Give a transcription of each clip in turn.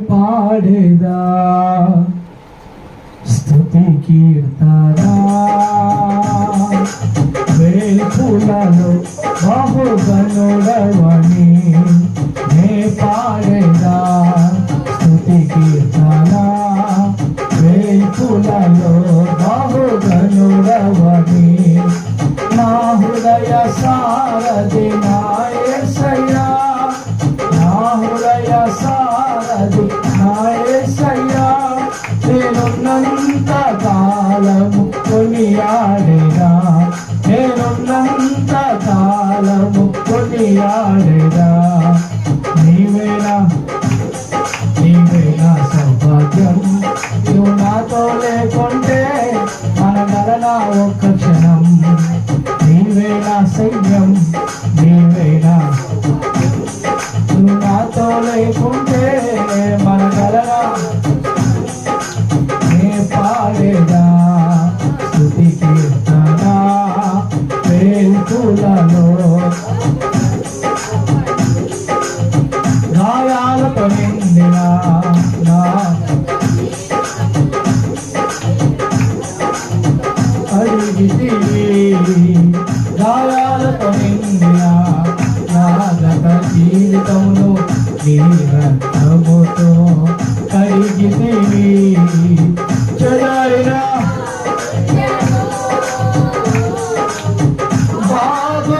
పాడేదా స్తుతి కీర్తన వేల్పులలో బహుగనుడవని నే పాడేదా స్తుతి కీర్తన వేల్పులలో బహుగనుడవని నా హృదయ సారథి నా యేసయ్యా నా హృదయ సారథి నా యేసయ్యా నేనున్నంత కాలము కొనియాడేదా నేనున్నంత కాలము కొనియాడేదా నీవేనా సౌభాగ్యం నువ్వు నాతో లేకుంటే మనగలనా ఒక్క క్షణం నీవేనా సైన్యం నీవేనా నువ్వు నాతో లేకుంటే మనగలనా నే పాడేదా స్తుతి కీర్తన వేల్పులలో గాయాలతో నిండిన నా అడిగితివి గాయాలతో నిండిన నా గత జీవితమును నీ రక్తముతో కడిగితివి చెదరిన బాగు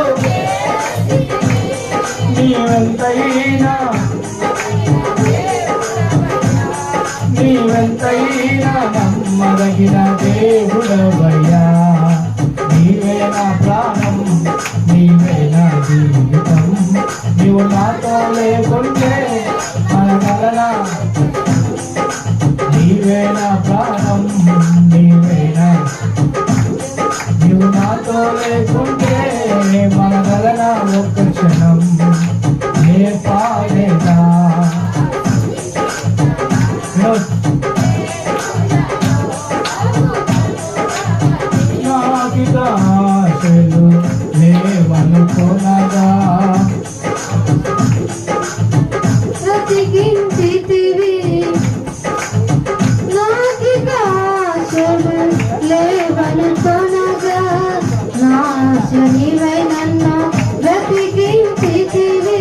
నీవెంతైనా నమ్మదగిన దేవుడవయ్యా నీవే నా ప్రాణం నీవే నా జీవితం నీవు నాతో లేకుంటే మనగలనా నీవే నా ప్రాణం నీవు నాతో లేకుంటే మనగలనా ఒక్క క్షణం నే పాడేదా ఆశలు లేవనుకోనగా బ్రతికించితివి నాకిక ఆశలు లేవనుకోనగా నా ఆశ నీవై నన్ను బ్రతికించితివి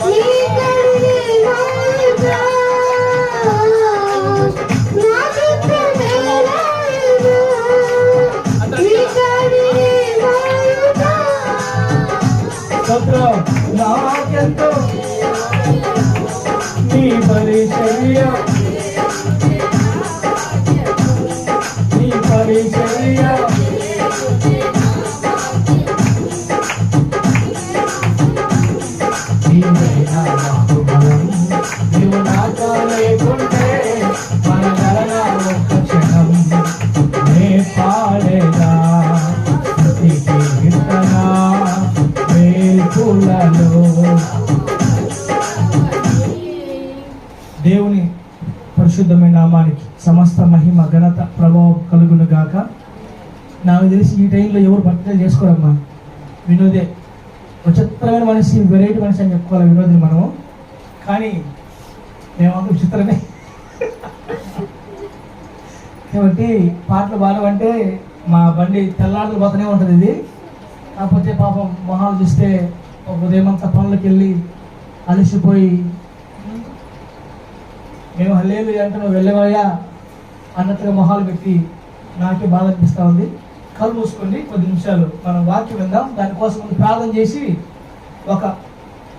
నీ కడిగి నాయుగా నాకెంతో నీ పరిచర్య నీవు నాతో లేకుంటే మనగలనా ఒక్క క్షణం నే పాడేదా స్తుతి కీర్తన వేల్పులలో దేవుని పరిశుద్ధమైన నామానికి సమస్త మహిమ ఘనత ప్రభావం కలుగును గాక. నాకు తెలిసి ఈ టైంలో ఎవరు బర్త్డే చేసుకోరమ్మా. వినోదే విచిత్రమైన మనిషి, వెరైటీ మనిషి అని చెప్పుకోవాలి వినోదిని మనము. కానీ మేమంతా విచిత్రమే కాబట్టి పాటలు పాడమంటే మా బండి తెల్లారులు పోతూనే ఉంటుంది. ఇది కాకపోతే పాపం మొహాలు చూస్తే ఉదయం అంతా పనులకు వెళ్ళి అలసిపోయి మేము హల్లేలూయా అంటే నువ్వు వెళ్ళవయ్యా అన్నట్టుగా మొహాలు పెట్టి నాకే బాధ అనిపిస్తూ ఉంది. కళ్ళు మూసుకోండి, కొద్ది నిమిషాలు మనం వాక్యం విందాం. దానికోసం ముందు ప్రార్థన చేసి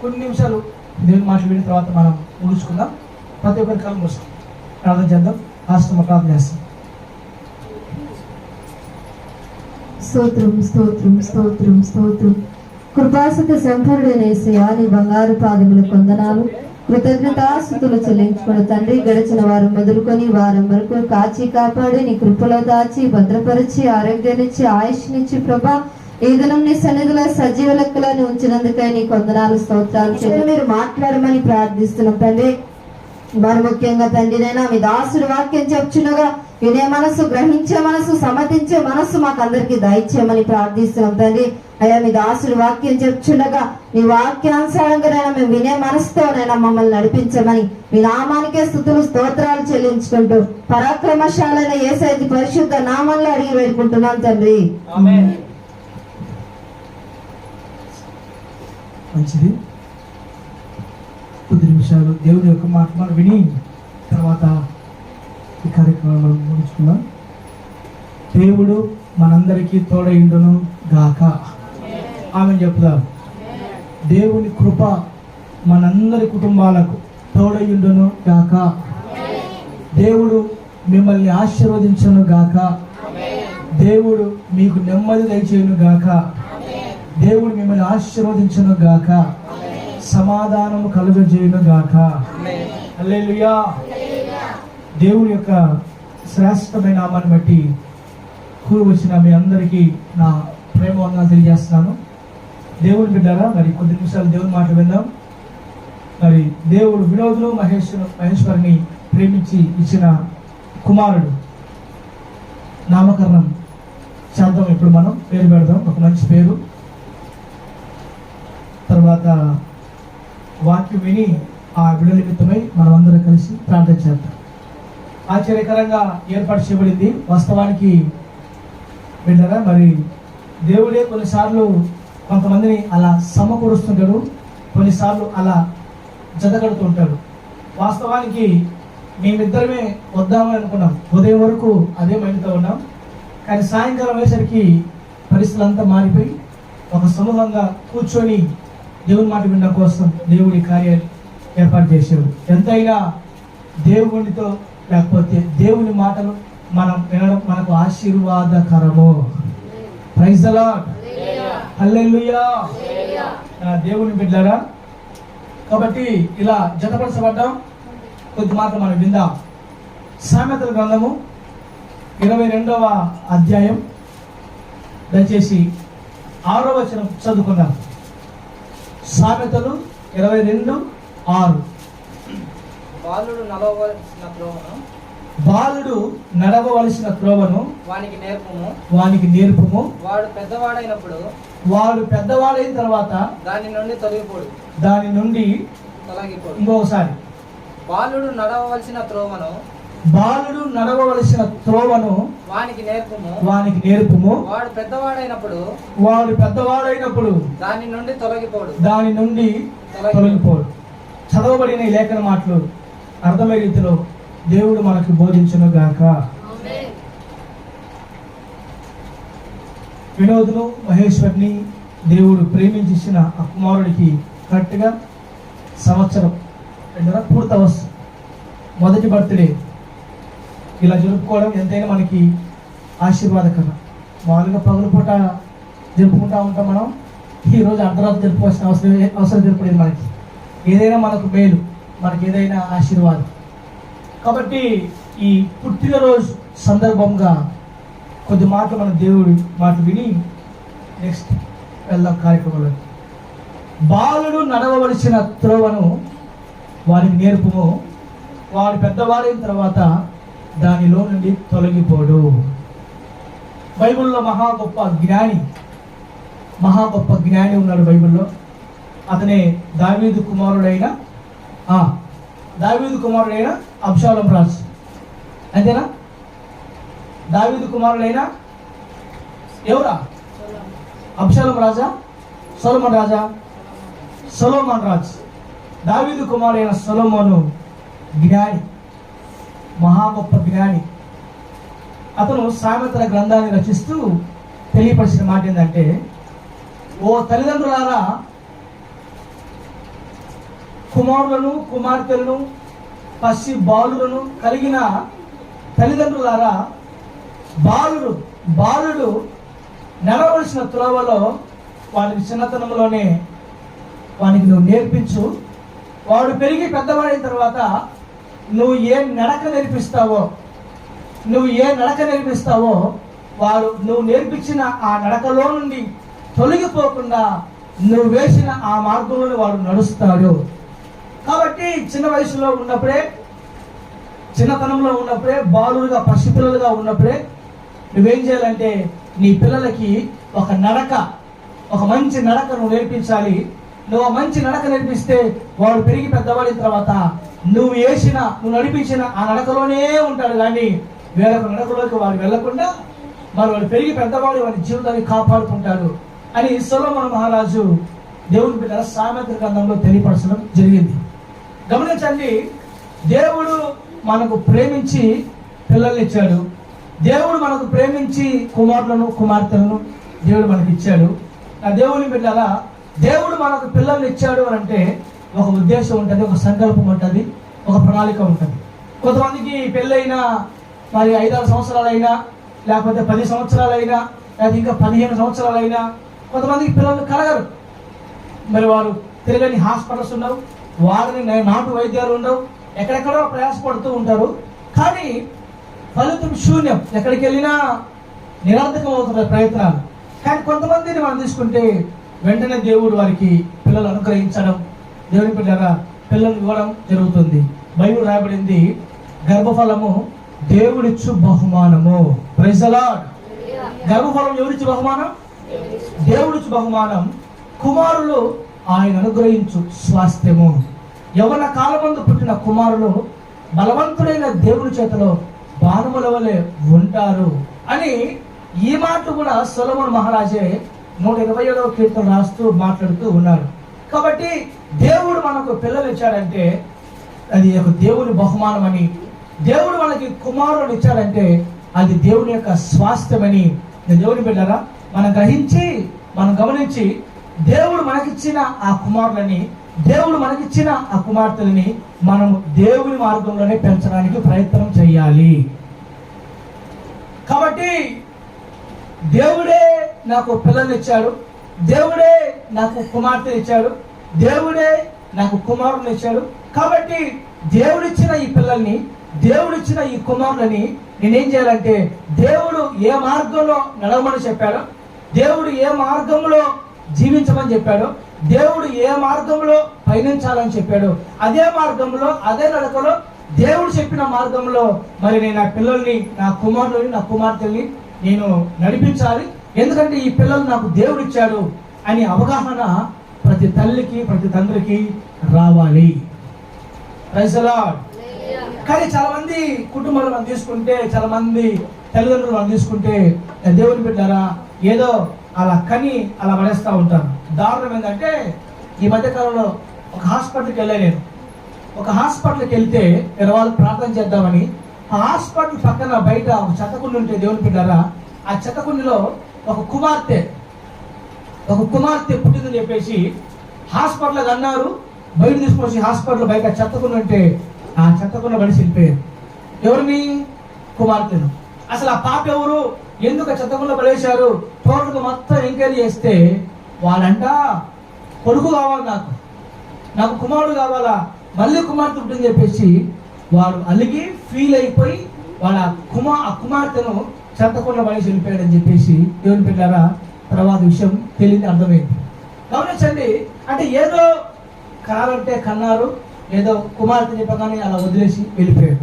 కొన్ని నిమిషాలు దేవుని మాటలు విన్న తర్వాత మనం ముగించుకుందాం. ప్రతి ఒక్కరి కళ్ళు మూసుకుందాం, ప్రార్థన చేద్దాం. ఆశ్రమ ప్రార్థన చేస్తాం. స్తోత్రం స్తోత్రం స్తోత్రం స్తోత్రం. కృపాసత సంపన్నుడైన యేసయ్యా నీ బంగారు పాదముల కొందనాలు, కృతజ్ఞతాస్తుతులు చెల్లించుకున్న తండ్రి. గడిచిన వారం మొదలుకొని వారం వరకు కాచి కాపాడి నీ కృపలో దాచి భద్రపరిచి ఆరోగ్యాన్నిచ్చి ఆయుష్నిచ్చి ప్రభా ఈ దినం నీ సన్నిధిలో సజీవ లెక్కలను ఉంచినందుకై నీ కొందనాలు స్తోత్రాలు. మీరు మాట్లాడమని ప్రార్థిస్తున్నాం తండ్రి. మరి ముఖ్యంగా తండ్రినైనా మీ దాసుడు వాక్యం చెప్చునగా వినే మనసు, గ్రహించే మనసు, సమర్థించే మనసు మాకు అందరికీ దయచేయమని ప్రార్థిస్తున్నాం తండ్రి. అయ్యా మీ దాసుడు వాక్యం చెప్తుండగా నీ వాక్యానుసారంగానైనా మేము వినే మనసుతోనైనా మమ్మల్ని నడిపించమని మీ నామానికే స్తుతులు స్తోత్రాలు చెల్లించుకుంటూ పరాక్రమశాలైన యేసయ్య పరిశుద్ధ నామంలో అడిగి వేడుకుంటున్నాం తండ్రి. ఆమేన్. మంచిది. కొద్ది నిమిషాలు దేవుని యొక్క మాట మనం విని తర్వాత ఈ కార్యక్రమం మనం ముగించుకుందాం. దేవుడు మనందరికీ తోడైండును గాక. ఆమెను చెప్తాం. దేవుని కృప మనందరి కుటుంబాలకు తోడైండును గాక. దేవుడు మిమ్మల్ని ఆశీర్వదించును గాక. దేవుడు మీకు నెమ్మది దయచేయును గాక. దేవుడు మిమ్మల్ని ఆశీర్వదించును గాక. సమాధానము కలుగజేయును గాక. హల్లెలూయా. దేవుని యొక్క శ్రేష్టమైన నామాన్ని బట్టి కూడి వచ్చిన మీ అందరికీ నా ప్రేమ వందనాలు తెలియజేస్తున్నాను. దేవుని బిడ్డారా, మరి కొద్ది నిమిషాలు దేవుని మాట విందాం. మరి దేవుడు వినోదులు మహేశ్వరిని ప్రేమించి ఇచ్చిన కుమారుడు నామకరణం చేద్దాం. ఇప్పుడు మనం పేరు పెడదాం, ఒక మంచి పేరు. తర్వాత వాక్యం విని ఆ బిడ్డ నిమిత్తమై మనం అందరం కలిసి ప్రార్థన చేద్దాం. ఆశ్చర్యకరంగా ఏర్పాటు చేయబడింది. వాస్తవానికి బిడ్డరా, మరి దేవుడే కొన్నిసార్లు కొంతమందిని అలా సమకూరుస్తుంటాడు, కొన్నిసార్లు అలా జతకడుతుంటాడు. వాస్తవానికి మేమిద్దరమే వద్దామని అనుకున్నాం. ఉదయం వరకు అదే మైండ్తో ఉన్నాం. కానీ సాయంకాలం అయ్యేసరికి పరిస్థితులు అంతా మారిపోయి ఒక సమూహంగా కూర్చొని దేవుని మాట వినడం కోసం దేవుడి కార్యాలు ఏర్పాటు చేసేవాడు. ఎంతైనా దేవునితో లేకపోతే దేవుని మాటలు మనం వినడం మనకు ఆశీర్వాదకరము. Praise the lord. హల్లెలూయా. దేవుని బిడ్డలారా, కాబట్టి ఇలా జతపరచబడ్డాం. కొద్ది మాత్రం మనం విందాం. సామెతల గ్రంథము 22వ అధ్యాయం దయచేసి 6వ వచనం చదువుకుందాం. సామెతలు 22:6. బాలుడు నడవవలసిన త్రోవను వానికి నేర్పుము. వాడు పెద్దవాడైన తర్వాత దాని నుండి తొలగిపోడు. ఇంకొకసారి, బాలుడు నడవవలసిన త్రోవను వానికి నేర్పుము. వాడు పెద్దవాడైనప్పుడు దాని నుండి తొలగిపోడు. చదవబడిన ఈ లేఖన మాటలు అర్థమయ్యే రీతిలో దేవుడు మనకు బోధించును గాక. వినోదును మహేశ్వరిని దేవుడు ప్రేమించిన ఆ కుమారుడికి కరెక్ట్గా సంవత్సరం పూర్తవస్తు మొదటి బర్త్డే ఇలా జరుపుకోవడం ఎంతైనా మనకి ఆశీర్వాదకరం. మామూలుగా పగులు పూట జరుపుకుంటూ ఉంటాం మనం. ఈరోజు అర్ధరాత్రి జరుపుకోవాల్సిన అవసరం జరుపులేదు. మనకి ఏదైనా మనకు మేలు, మనకి ఏదైనా ఆశీర్వాదం. కాబట్టి ఈ పుట్టినరోజు సందర్భంగా కొద్ది మాటలు మన దేవుడి మాట విని నెక్స్ట్ వెళ్దాం కార్యక్రమంలో. బాలుడు నడవవలసిన త్రోవను వారికి నేర్పుము. వాడు పెద్దవాడైన తర్వాత దానిలో నుండి తొలగిపోడు. బైబిల్లో మహా గొప్ప జ్ఞాని ఉన్నాడు బైబిల్లో. అతనే దావీదు కుమారుడైన అబ్షాలోము రాజు. అంతేనా? దావీదు కుమారుడైన ఎవరా? అబ్షాలోము రాజా, సొలొమోను రాజు. దావీదు కుమారుడైన సొలొమోను జ్ఞాని, మహా గొప్ప జ్ఞాని. అతను సామెతల గ్రంథాన్ని రచిస్తూ తెలియపరిచిన మాట ఏంటంటే, ఓ తల్లిదండ్రులారా, కుమారులను కుమార్తెలను పసి బాలులను కలిగిన తల్లిదండ్రులారా, బాలుడు నడవలసిన త్రోవలో వాడికి చిన్నతనంలోనే వానికి నువ్వు నేర్పించు. వాడు పెరిగి పెద్దవాడైన తర్వాత నువ్వు ఏ నడక నేర్పిస్తావో వాడు నువ్వు నేర్పించిన ఆ నడకలో నుండి తొలగిపోకుండా నువ్వు వేసిన ఆ మార్గంలో వాడు నడుస్తాడు. కాబట్టి చిన్న వయసులో ఉన్నప్పుడే చిన్నతనంలో ఉన్నప్పుడే, బాలులుగా పసిపిల్లలుగా ఉన్నప్పుడే నువ్వేం చేయాలంటే నీ పిల్లలకి ఒక మంచి నడక నువ్వు నేర్పించాలి. నువ్వు మంచి నడక నేర్పిస్తే వాడు పెరిగి పెద్దవాడిన తర్వాత నువ్వు నడిపించిన ఆ నడకలోనే ఉంటాడు, కానీ వేరొక నడకలోకి వాడు వెళ్లకుండా వాడు పెరిగి పెద్దవాడు వాడి జీవితాన్ని కాపాడుకుంటాడు అని సొలొమోను మహారాజు దేవుని బిడ్డ సామెతల గ్రంథంలో తెలియపరచడం జరిగింది. గమనించండి, దేవుడు మనకు ప్రేమించి పిల్లల్ని ఇచ్చాడు. దేవుడు మనకు ప్రేమించి కుమారులను కుమార్తెలను దేవుడు మనకి ఇచ్చాడు. ఆ దేవుని బిడ్డలా దేవుడు మనకు పిల్లల్ని ఇచ్చాడు అని అంటే ఒక ఉద్దేశం ఉంటుంది, ఒక సంకల్పం ఉంటుంది, ఒక ప్రణాళిక ఉంటుంది. కొంతమందికి పెళ్ళైనా మరి 5-6 సంవత్సరాలైనా, లేకపోతే 10 సంవత్సరాలైనా, లేకపోతే ఇంకా 15 సంవత్సరాలైనా కొంతమందికి పిల్లలు కలగరు. మరి వారు తిరగని హాస్పిటల్స్ ఉండవు, వారిని నాటు వైద్యాలు ఉండవు, ఎక్కడెక్కడో ప్రయాసపడుతూ ఉంటారు, కానీ ఫలితం శూన్యం. ఎక్కడికి వెళ్ళినా నిరర్థకం అవుతున్న ప్రయత్నాలు. కానీ కొంతమందిని మనం తీసుకుంటే వెంటనే దేవుడు వారికి పిల్లలు అనుగ్రహించడం, దేవుని పిల్లగా పిల్లలు ఇవ్వడం జరుగుతుంది. బైబిల్ రాయబడింది, గర్భఫలము దేవుడిచ్చు బహుమానము. Praise the Lord. గర్భఫలం ఎవరిచ్చు బహుమానం? దేవుడిచ్చు బహుమానం. కుమారులు ఆయన అనుగ్రహించు స్వాస్థ్యము. యవ్వన కాలమందు పుట్టిన కుమారులు బలవంతుడైన దేవుని చేతిలో బాణముల వలె ఉంటారు అని ఈ మాట కూడా సొలొమోను మహారాజే 127వ కీర్తన రాస్తూ మాట్లాడుతూ ఉన్నాడు. కాబట్టి దేవుడు మనకు పిల్లలు ఇచ్చాడంటే అది ఒక దేవుని బహుమానం అని, దేవుడు మనకి కుమారుడు ఇచ్చాడంటే అది దేవుని యొక్క స్వాస్థ్యమని దేవుని బిడ్డరా మనం గమనించి దేవుడు మనకిచ్చిన ఆ కుమారులని, దేవుడు మనకిచ్చిన ఆ కుమార్తెలని మనం దేవుని మార్గంలోనే పెంచడానికి ప్రయత్నం చేయాలి. కాబట్టి దేవుడే నాకు పిల్లల్ని ఇచ్చాడు, దేవుడే నాకు కుమార్తెని ఇచ్చాడు, దేవుడే నాకు కుమారుని ఇచ్చాడు. కాబట్టి దేవుడిచ్చిన ఈ పిల్లల్ని, దేవుడిచ్చిన ఈ కుమారులని నేనేం చేయాలంటే దేవుడు ఏ మార్గంలో నడవమని చెప్పాడో, దేవుడు ఏ మార్గంలో జీవించమని చెప్పాడో, దేవుడు ఏ మార్గంలో పయనించాలని చెప్పాడో అదే మార్గంలో, అదే నడకలో, దేవుడు చెప్పిన మార్గంలో మరి నేను నా పిల్లల్ని, నా కుమారులని, నా కుమార్తెల్ని నేను నడిపించాలి. ఎందుకంటే ఈ పిల్లలు నాకు దేవుడు ఇచ్చాడు అని అవగాహన ప్రతి తల్లికి, ప్రతి తండ్రికి రావాలి. Praise the Lord. కానీ చాలా మంది కుటుంబాలు మనం తీసుకుంటే, చాలా మంది తల్లిదండ్రులు మనం తీసుకుంటే దేవుని బిడ్డరా ఏదో అలా అలా పడేస్తూ ఉంటారు. దారుణం ఏంటంటే ఈ మధ్యకాలంలో ఒక హాస్పిటల్కి వెళ్ళాను నేను. ఒక హాస్పిటల్కి వెళ్తే వాళ్ళు ప్రార్థన చేద్దామని ఆ హాస్పిటల్ పక్కన బయట ఒక చెత్తకుండి ఉంటే దేవుని బిడ్డరా ఆ చెత్తకుండిలో ఒక కుమార్తె పుట్టిందని చెప్పేసి హాస్పిటల్ అన్నారు. బయట తీసుకొచ్చి హాస్పిటల్ బయట చెత్తకుండి ఉంటే ఆ చెత్తకుండ బడిసి వెళ్ళిపోయారు. ఎవరిని? కుమార్తెను. అసలు ఆ పాప ఎవరు, ఎందుకు చెత్తకుండ పడేశారు, టోటల్గా మొత్తం ఎంక్వైరీ చేస్తే వాళ్ళంట కొడుకు కావాలి, నాకు కుమారుడు కావాలా, మళ్ళీ కుమార్తె ఉంటుందని చెప్పేసి వాడు అలిగి ఫీల్ అయిపోయి వాళ్ళ కుమార్తెను చెత్తకుండ పడేసి వెళ్ళిపోయాడని చెప్పేసి దేవుని పిల్లరా తర్వాత విషయం తెలియని అర్థమైంది. గమనించండి, అంటే ఏదో కాలంటే కన్నారు, ఏదో కుమార్తె చెప్పగానే అలా వదిలేసి వెళ్ళిపోయాడు.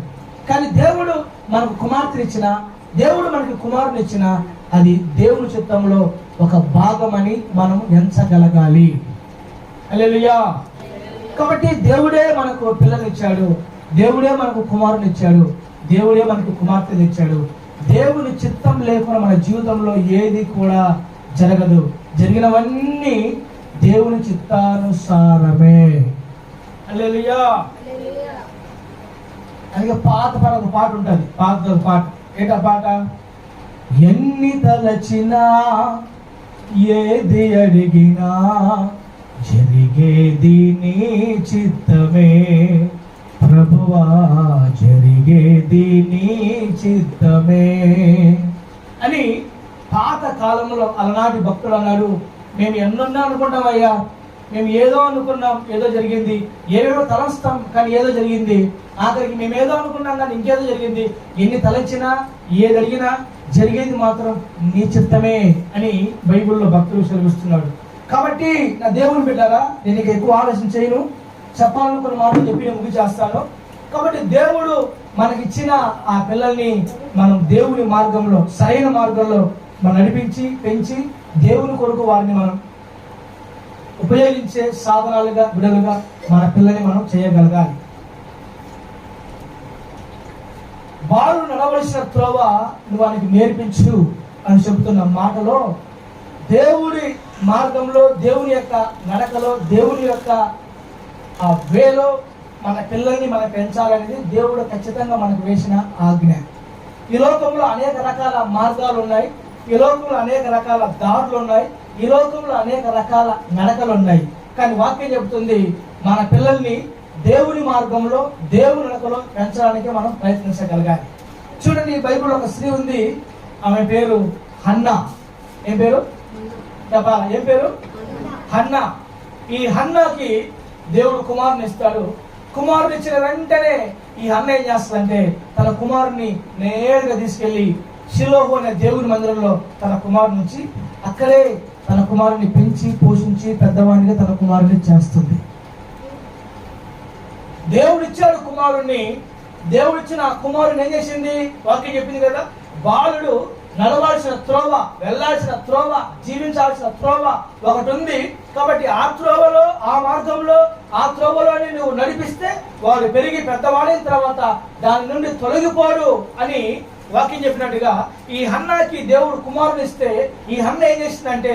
కానీ దేవుడు మనకు కుమార్తెని ఇచ్చిన, దేవుడు మనకి కుమారుని ఇచ్చిన అది దేవుని చిత్తంలో ఒక భాగమని మనం ఎంచగలగాలి. హల్లెలూయా. కాబట్టి దేవుడే మనకు పిల్లలు ఇచ్చాడు, దేవుడే మనకు కుమారుని ఇచ్చాడు, దేవుడే మనకు కుమార్తెని ఇచ్చాడు. దేవుని చిత్తం లేకుండా మన జీవితంలో ఏది కూడా జరగదు. జరిగినవన్నీ దేవుని చిత్తానుసారమే. హల్లెలూయా. అలాగే పాత పాట ఉంటుంది, పాట ఏంటా పాట? ఎన్ని తలచినా ఏది అడిగినా జరిగేది నీ చిత్తమే ప్రభువా, జరిగేది నీ చిత్తమే అని పాత కాలంలో అలనాటి భక్తులు అన్నారు. మేము ఎన్నున్నా అనుకుంటామయ్యా, మేము ఏదో అనుకున్నాం, ఏదో జరిగింది, ఏదో తలస్తాం కానీ ఏదో జరిగింది, ఆఖరికి మేము ఏదో అనుకున్నాం కానీ ఇంకేదో జరిగింది. ఎన్ని తలచినా ఏది అడిగినా జరిగేది మాత్రం నీ చిత్తమే అని బైబిల్లో భక్తులు సెలవిస్తున్నాడు. కాబట్టి నా దేవుని బిడ్డరా, నేను ఎక్కువ ఆలోచన చేయను, చెప్పాలనుకున్న మాటలు చెప్పి నేను ముగి చేస్తాను. కాబట్టి దేవుడు మనకిచ్చిన ఆ పిల్లల్ని మనం దేవుని మార్గంలో, సరైన మార్గంలో మనం నడిపించి పెంచి దేవుని కొరకు వారిని మనం ఉపయోగించే సాధనాలుగా, విడుదలుగా మన పిల్లల్ని మనం చేయగలగాలి. వారు నడవలసిన త్రోవ నువ్వు వానికి నేర్పించు అని చెబుతున్న మాటలో దేవుడి మార్గంలో, దేవుని యొక్క నడకలో, దేవుని యొక్క ఆ వేలో మన పిల్లల్ని మనం పెంచాలనేది దేవుడు ఖచ్చితంగా మనకు వేసిన ఆజ్ఞ. ఈ లోకంలో అనేక రకాల మార్గాలు ఉన్నాయి, ఈ లోకంలో అనేక రకాల దారులు ఉన్నాయి, ఈ లోకంలో అనేక రకాల నడకలు ఉన్నాయి. కానీ వాక్యం చెబుతుంది మన పిల్లల్ని దేవుని మార్గంలో, దేవుని నడకలో పెంచడానికి మనం ప్రయత్నించగలగాలి. చూడండి, బైబిల్లో ఒక స్త్రీ ఉంది, ఆమె పేరు హన్నా. ఏం పేరు చెప్పాలా? ఏం పేరు? హన్నా. ఈ హన్నాకి దేవుడు కుమారుని ఇస్తాడు. కుమారుని ఇచ్చిన వెంటనే ఈ హన్న ఏం చేస్తుందంటే తన కుమారుని నేరుగా తీసుకెళ్లి షిలోహు అనే దేవుని మందిరంలో తన కుమారుని నుంచి అక్కడే తన కుమారుని పెంచి పోషించి పెద్దవాడిగా తన కుమారుని చేస్తుంది. దేవుడిచ్చాడు కుమారుణ్ణి. దేవుడిచ్చిన ఆ కుమారుని ఏం చేసింది? వాక్యం చెప్పింది కదా, బాలుడు నడవాల్సిన త్రోవ, వెళ్ళాల్సిన త్రోవ, జీవించాల్సిన త్రోవ ఒకటి ఉంది. కాబట్టి ఆ త్రోవలో, ఆ మార్గంలో, ఆ త్రోవలోని నువ్వు నడిపిస్తే వాడు పెరిగి పెద్దవాడైన తర్వాత దాని నుండి తొలగిపోడు అని వాక్యం చెప్పినట్టుగా ఈ హన్నాకి దేవుడు కుమారుని ఇస్తే ఈ హన్న ఏం చేసిందంటే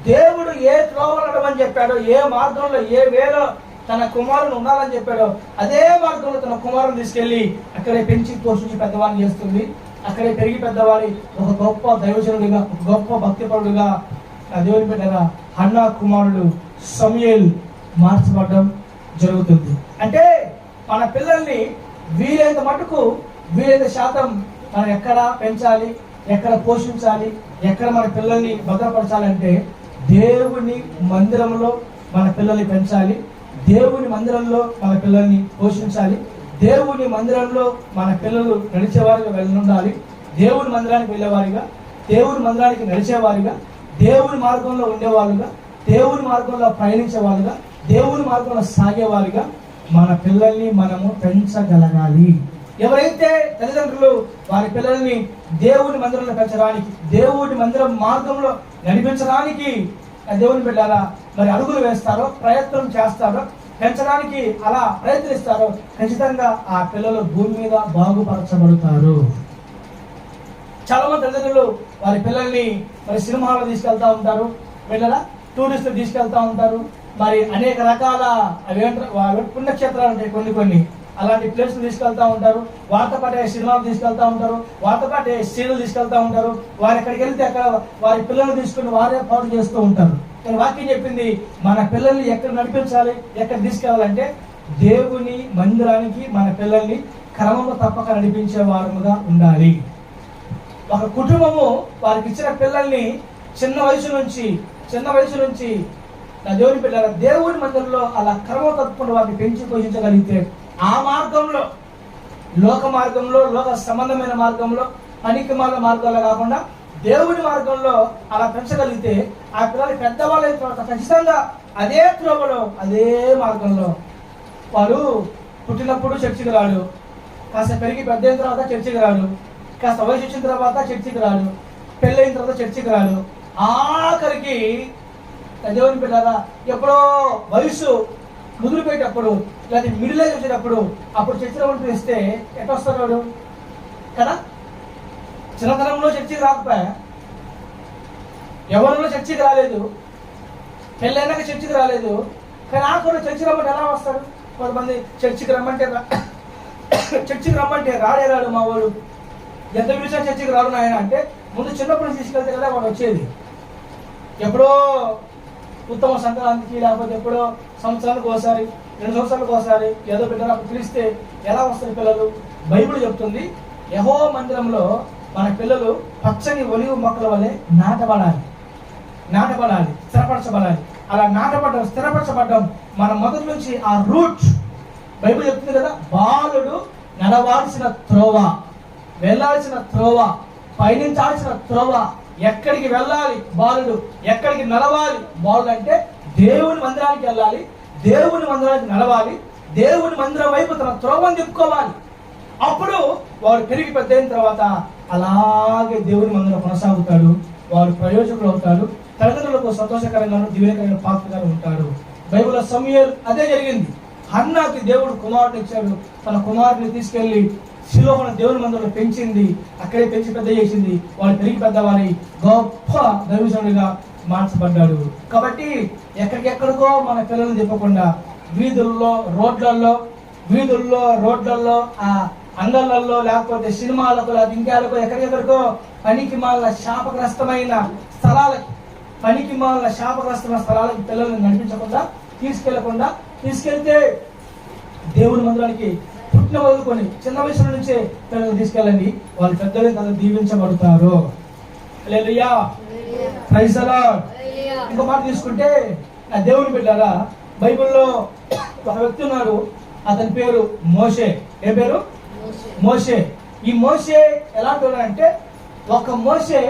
దేవుడు ఏ త్రోవ నడవని చెప్పాడో, ఏ మార్గంలో, ఏ వేలో తన కుమారుని ఉండాలని చెప్పాడో అదే మార్గంలో తన కుమారుని తీసుకెళ్లి అక్కడే పెంచి పోషించి పెద్దవాడిని చేస్తుంది. అక్కడే పెరిగి పెద్దవాడి ఒక గొప్ప దైవజనుడిగా, ఒక గొప్ప భక్తిపరుడుగా దేవుని బిడ్డగా హన్నా కుమారుడు సమూయేలు మార్చబడడం జరుగుతుంది. అంటే మన పిల్లల్ని వీలైనంత మటుకు, వీలైనంత శాతం మనం ఎక్కడ పెంచాలి, ఎక్కడ పోషించాలి, ఎక్కడ మన పిల్లల్ని భద్రపరచాలంటే దేవుని మందిరంలో మన పిల్లల్ని పెంచాలి, దేవుని మందిరంలో మన పిల్లల్ని పోషించాలి, దేవుని మందిరంలో మన పిల్లలు నడిచేవారిగా వెళ్ళుండాలి, దేవుని మందిరానికి వెళ్ళేవారిగా, దేవుని మందిరానికి నడిచేవారిగా, దేవుని మార్గంలో ఉండేవారుగా, దేవుని మార్గంలో ప్రయాణించేవారుగా, దేవుని మార్గంలో సాగేవారిగా మన పిల్లల్ని మనము పెంచగలగాలి. ఎవరైతే తల్లిదండ్రులు వారి పిల్లల్ని దేవుని మందిరంలో పెంచడానికి, దేవుని మందిరం మార్గంలో నడిపించడానికి దేవుని బిడ్డలా మరి అడుగులు వేస్తారో, ప్రయత్నం చేస్తారో, పెంచడానికి అలా ప్రయత్నిస్తారో ఖచ్చితంగా ఆ పిల్లలు భూమి మీద బాగుపరచబడతారు. చాలా మంది తల్లిదండ్రులు వారి పిల్లల్ని మరి సినిమాలో తీసుకెళ్తా ఉంటారు, పిల్లల టూరిస్టులు తీసుకెళ్తా ఉంటారు, మరి అనేక రకాల పుణ్యక్షేత్రాలు ఉంటాయి, కొన్ని అలాంటి ప్లేస్లు తీసుకెళ్తా ఉంటారు, వారితో పాటే సినిమాలు తీసుకెళ్తా ఉంటారు, వారితో పాటే సీరియల్ తీసుకెళ్తా ఉంటారు. వారు ఎక్కడికి వెళ్తే అక్కడ వారి పిల్లల్ని తీసుకుని వారే పాటు చేస్తూ ఉంటారు. కానీ వాక్యం చెప్పింది మన పిల్లల్ని ఎక్కడ నడిపించాలి, ఎక్కడ తీసుకెళ్ళాలంటే దేవుని మందిరానికి మన పిల్లల్ని క్రమంలో తప్పక నడిపించే వారముగా ఉండాలి. ఒక కుటుంబము వారికి ఇచ్చిన పిల్లల్ని చిన్న వయసు నుంచి నా దేవుని పిల్లల దేవుని మందిరంలో అలా క్రమం తప్పకుండా వారిని పెంచి పోషించగలిగితే ఆ మార్గంలో, లోక మార్గంలో, లోక సంబంధమైన మార్గంలో, పనికిమాల మార్గాల్లో కాకుండా దేవుని మార్గంలో అలా పెంచగలిగితే ఆ పిల్లలు పెద్దవాళ్ళైన తర్వాత ఖచ్చితంగా అదే త్రోవలో, అదే మార్గంలో వాడు పుట్టినప్పుడు చర్చికి రాడు, కాస్త పెరిగి పెద్ద అయిన తర్వాత చర్చికి రాడు, కాస్త వయసు వచ్చిన తర్వాత చర్చికి రాడు, పెళ్ళైన తర్వాత చర్చికి రాడు, ఆఖరికి దేవుని పిల్లరా ఎప్పుడో వయసు ముదిరిపోయేటప్పుడు లేదా మిడిల్ ఏజ్ వచ్చేటప్పుడు అప్పుడు చర్చిలో ఉంటే ఎట్లా వస్తాడు వాడు కదా? చిన్నతనంలో చర్చికి రాకపోయా, ఎవరిలో చర్చికి రాలేదు, పెళ్ళైనాక చర్చికి రాలేదు, కానీ ఆఖరు చర్చికి రమ్మంటే ఎలా వస్తాడు? కొంతమంది చర్చికి రమ్మంటే రాడు మా వాడు, ఎంత పిలిచినా చర్చికి రాడు నాయన అంటే ముందు చిన్నప్పుడు తీసుకెళ్తే కదా వాడు వచ్చేది. ఎప్పుడో ఉత్తమ సంక్రాంతికి లేకపోతే ఎప్పుడో సంవత్సరాలకు ఒకసారి, 2 సంవత్సరాలకు ఒకసారి ఏదో బిడ్డలకు పిలిస్తే ఎలా వస్తారు పిల్లలు? బైబిల్ చెప్తుంది యెహోవా మందిరంలో మన పిల్లలు పచ్చని ఒలివ మొక్కల వలె నాటబడాలి, స్థిరపరచబడాలి. అలా స్థిరపరచబడ్డం మన మొదటి నుంచి ఆ రూట్. బైబిల్ చెప్తుంది కదా, బాలుడు నడవాల్సిన త్రోవ, వెళ్ళాల్సిన త్రోవ, పయనించాల్సిన త్రోవ, ఎక్కడికి వెళ్ళాలి బాలుడు, ఎక్కడికి నడవాలి బాలుడు అంటే దేవుని మందిరానికి వెళ్ళాలి, దేవుని మందిరానికి నడవాలి, దేవుని మందిరం వైపు తన త్రోవను తిప్పుకోవాలి. అప్పుడు వాడు పెరిగి పెద్ద అయిన తర్వాత అలాగే దేవుని మందిరం కొనసాగుతాడు. వాడు ప్రయోజకులు అవుతాడు. తల్లిదండ్రులకు సంతోషకరంగాను దీవెనకరమైన పాత్రగాను ఉంటాడు. బైబిల్లో సమూయేలు అదే జరిగింది. హన్నాకి దేవుడు కుమారుని ఇచ్చాడు. తన కుమారుని తీసుకెళ్లి షిలోహును దేవుని మందిరంలో పెంచింది. అక్కడే పెంచి పెద్ద చేసింది. వాడు పెరిగి పెద్దవారి గొప్ప దైవజనుడిగా మార్చబడ్డాడు. కాబట్టి ఎక్కడికెక్కడికో మన పిల్లల్ని తిప్పకుండా వీధుల్లో రోడ్లలో ఆ అంగళ్ళల్లో లేకపోతే సినిమాలకు లేకపోతే ఇంకాలకు ఎక్కడికెక్కడికో పనికి మాలిన శాపగ్రస్తమైన స్థలాలకి పిల్లల్ని నడిపించకుండా తీసుకెళ్తే దేవుని మందిరానికి పుట్టిన వదులుకొని చిన్న వయసు నుంచే పిల్లల్ని తీసుకెళ్ళండి. వాళ్ళు పెద్దలు కదా దీవించబడతారు. హల్లెలూయా, ప్రైజ్ ది లార్డ్. ఇంకో మాట తీసుకుంటే నా దేవుని బిడ్డలారా, బైబిల్లో ఒక వ్యక్తి ఉన్నాడు. అతని పేరు మోషే. ఏ పేరు? మోషే. ఈ మోషే ఎలాంటి అంటే ఒక మోషే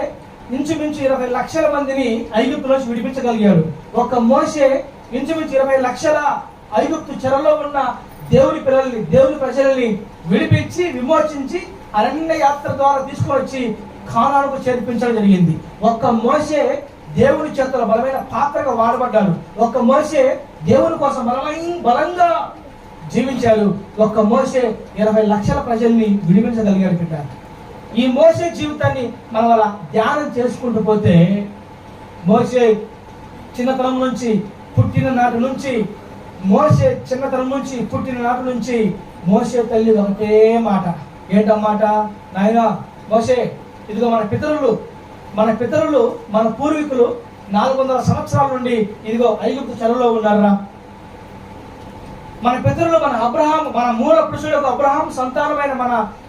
ఇంచుమించు 20 లక్షల మందిని ఐగుప్తు నుంచి విడిపించగలిగాడు. ఒక మోషే ఇంచుమించు 20 లక్షల ఐగుప్తు చెరలో ఉన్న దేవుని పిల్లల్ని, దేవుని ప్రజల్ని విడిపించి విమోచించి అరణ్య యాత్ర ద్వారా తీసుకొని వచ్చి కానానుకు చేర్పించడం జరిగింది. ఒక్క మోషే దేవుని చేతుల బలమైన పాత్రగా వాడబడ్డాడు. ఒక్క మోషే దేవుని కోసం బలంగా జీవించాడు. ఒక్క మోషే 20 లక్షల ప్రజల్ని విడిపించగలిగాడు బిడ్డ. ఈ మోషే జీవితాన్ని మనం అలా ధ్యానం చేసుకుంటూ పోతే, మోషే చిన్నతనం నుంచి పుట్టిన నాటి నుంచి మోషే తల్లి ఒకటే మాట. ఏంటన్నమాట? నాయనా మోషే, ఇదిగో మన పితరులు మన పూర్వీకులు 400 సంవత్సరాల నుండి ఇదిగో ఐగుప్తు చెరలో ఉన్నారా. మన పితరులు మన అబ్రహాం, మన మూల పురుషుడు అబ్రహాం సంతానమైన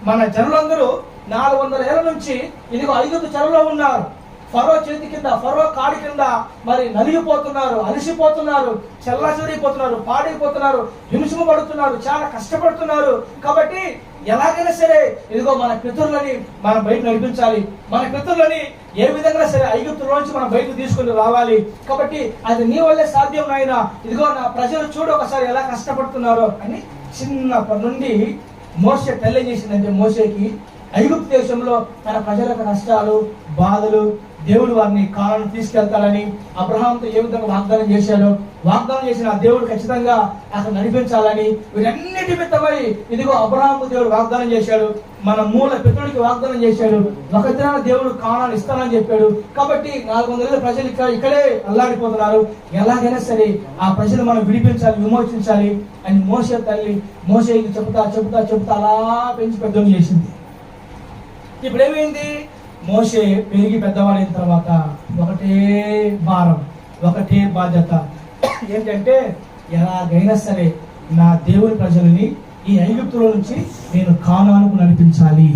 మన జనులందరూ 400 ఏళ్ల నుంచి ఇదిగో ఐగుప్తు చెరలో ఉన్నారు. ఫరో చేతి కింద, ఫరో కాడి కింద మరి నలిగిపోతున్నారు, అలసిపోతున్నారు, చెల్లాచెదిరిపోతున్నారు, పాడైపోతున్నారు, హింసింపబడుతున్నారు, చాలా కష్టపడుతున్నారు. కాబట్టి ఎలాగైనా సరే ఇదిగో మన పితరులని మనం బయట నడిపించాలి. మన పితరులని ఏ విధంగా సరే ఐగుప్తులోంచి మనం బయటకు తీసుకుని రావాలి. కాబట్టి అది నీ వల్లే సాధ్యం నాయనా. ఇదిగో నా ప్రజలు చూడు ఒకసారి ఎలా కష్టపడుతున్నారో అని చిన్నప్పటి నుండి మోషే తెలియజేసిందంటే, మోషేకి ఐగుప్తు దేశంలో తన ప్రజల కష్టాలు, బాధలు, దేవుడు వారిని కానాను తీసుకెళ్తాడని అబ్రహాంతో ఏ విధంగా వాగ్దానం చేసిన ఆ దేవుడు ఖచ్చితంగా అక్కడ నడిపించాలని వీరన్నిటి మిత్తమై ఇదిగో అబ్రహాంకు దేవుడు వాగ్దానం చేశాడు. మన మూల పితరుడికి వాగ్దానం చేశాడు. ఒక దినాన దేవుడు కానాను ఇస్తానని చెప్పాడు. కాబట్టి 400 ఏళ్ళ ప్రజలు ఇక్కడే అల్లాడిపోతున్నారు. ఎలాగైనా సరే ఆ ప్రజలు మనం విడిపించాలి, విమోచించాలి అని మోషే తల్లి మోషేకి చెబుతా అలా పెంచి పెద్దలు చేసింది. ఇప్పుడు ఏమైంది? మోషే పెరిగి పెద్దవాడైన తర్వాత ఒకటే భారం, ఒకటే బాధ్యత. ఏంటంటే ఎలాగైనా సరే నా దేవుని ప్రజలని ఈ ఐగుప్తులో నుంచి నేను కానానుకు నడిపించాలి.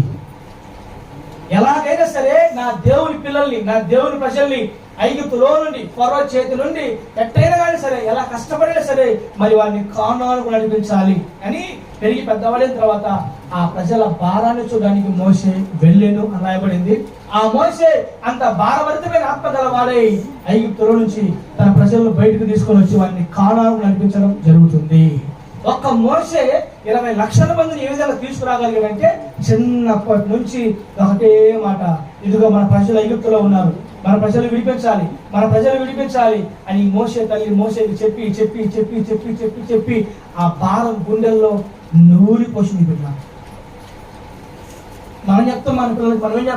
ఎలాగైనా సరే నా దేవుని పిల్లల్ని, నా దేవుని ప్రజల్ని ఐగుప్తులో నుండి, ఫరో చేతి నుండి ఎట్టైనా కానీ సరే, ఎలా కష్టపడినా సరే మరి వారిని కానానుకు నడిపించాలి అని పెరిగి పెద్దవాడైన తర్వాత ఆ ప్రజల భారాన్ని చూడడానికి మోషే వెళ్ళేను అని రాయబడింది. ఆ మోషే అంత భారభరితమైన ఆత్మ గలవాడై ఐగుప్తులో నుంచి తన ప్రజలను బయటకు తీసుకొని వచ్చి వారిని కానానుకు నడిపించడం జరుగుతుంది. ఒక్క మోషే 20 లక్షల మందిని ఏ విధంగా తీసుకురాగలిగాడంటే చిన్నప్పటి నుంచి ఒకటే మాట, ఇదిగో మన ప్రజలు ఐగుప్తులో ఉన్నారు, మన ప్రజలు విడిపించాలి అని మోషే తల్లి మోషేకి చెప్పి ఆ భారం గుండెల్లో నూరి పోసింది బిడ్డ. మనం చెప్తాం మన పిల్లలకి, మనమేం